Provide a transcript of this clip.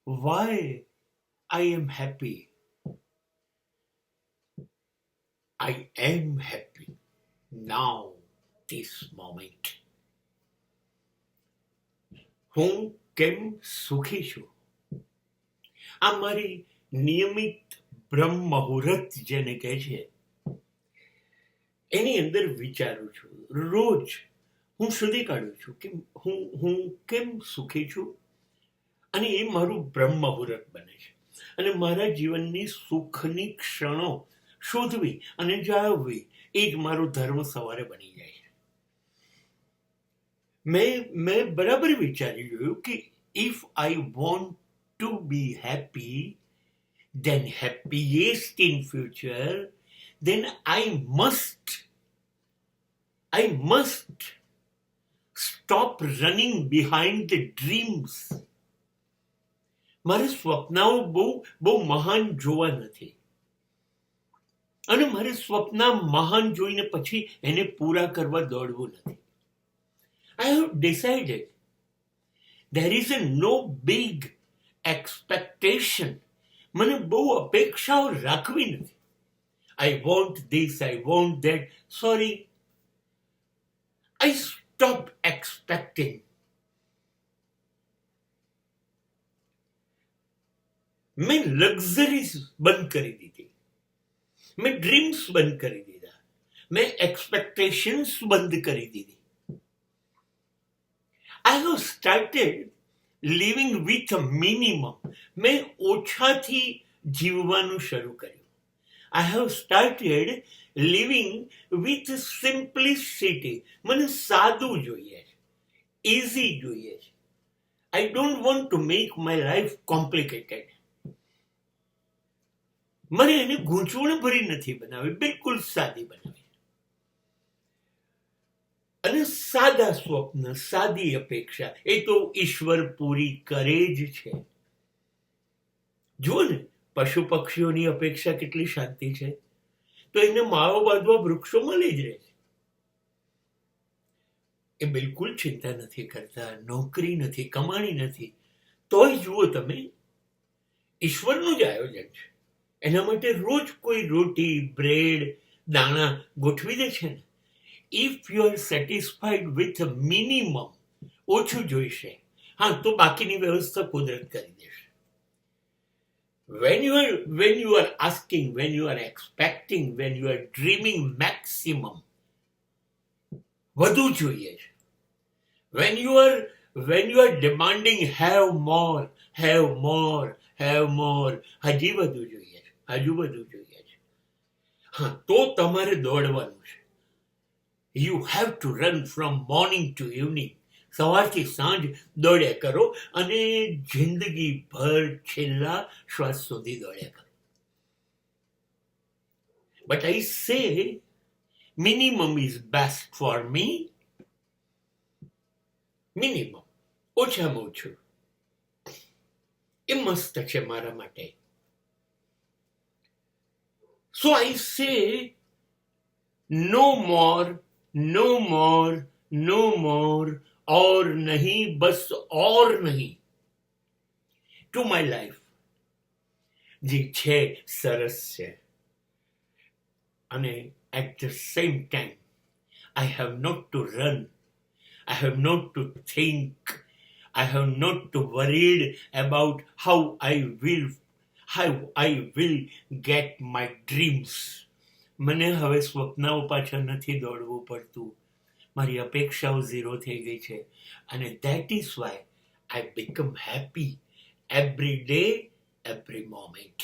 why I am happy. I am happy now, this moment. હું કેમ સુખી છું? આ મારી નિયમિત બ્રહ્મ મુહૂર્ત જેને કહે છે એની અંદર વિચારું છું. રોજ હું શોધી કાઢું છું કે હું કેમ સુખી છું, અને એ મારું બ્રહ્મ મુહૂર્ત બને છે. અને મારા જીવનની સુખની ક્ષણો શોધવી અને જાળવવી એ જ મારો ધર્મ સવારે બની જાય છે. મેં બરાબર વિચારી જોયું કે if I want to B happy, then happiest in future, then I must stop running behind the dreams. મારે સ્વપ્નાઓ બહુ મહાન જોવા નથી, અને મારે સ્વપ્ન મહાન જોઈને પછી એને પૂરા કરવા દોડવું નથી. I have decided there is no big expectation. મને બહુ અપેક્ષાઓ રાખવી નથી. I want this, I want that. Sorry, I stopped expecting. મેં લક્ઝરીઝ બંધ કરી દીધી, મેં ડ્રીમ્સ બંધ કરી દીધા, મેં એક્સપેક્ટેશન્સ બંધ કરી દીધી. I have started living with a minimum. મેં ઓછાથી જીવવાનું શરૂ કર્યું. I have started living with simplicity. મને સાદું જોઈએ છે, easy જોઈએ છે. I don't want to make my life complicated. મને એને ગૂંચવણ ભરી નથી બનાવી, બિલકુલ સાદી બનાવી. અને સાદા સ્વપ્ન, સાદી અપેક્ષા એ તો ઈશ્વર પૂરી કરે જ છે. જુઓ ને, પશુ પક્ષીઓની અપેક્ષા કેટલી શાંતિ છે, તો એને માળો બાંધવા વૃક્ષો મળી જ રહે છે. એ બિલકુલ ચિંતા નથી કરતા, નોકરી નથી, કમાણી નથી. તોય જુઓ તમે, ઈશ્વરનું જ આયોજન છે. એના માટે રોજ કોઈ રોટી, બ્રેડ, દાણા ગોઠવી દે છે ને. If you are satisfied with a minimum, ઓછું જોઈશે, હા, તો બાકીની વ્યવસ્થા કુદરત કરી દેશે. When you are asking, when you are expecting, when you are dreaming maximum, વધુ જોઈએ છે. When you are demanding have more, હજી વધુ જોઈએ છે, હજુ વધુ જોઈએ છે, હા, તો તમારે દોડવાનું છે. You have to run from morning to evening. સવારથી સાંજ દોડ્યા કરો, અને જિંદગી ભર છેલ્લા શ્વાસ સુધી દોડ્યા કરો. But I say minimum is best for me. Minimum, ઓછામાં ઓછું, એ મસ્ત છે મારા માટે. So I say no more, no more, no more, और नहीं, बस और नहीं, to my life. જે છે સરસ છે, અને at the same time I have not to run, I have not to think, I have not to worried about how I will get my dreams. મને હવે સ્વપ્નાઓ પાછળ નથી દોડવું પડતું. મારી અપેક્ષાઓ ઝીરો થઈ ગઈ છે, અને that is why I become happy every day, every moment.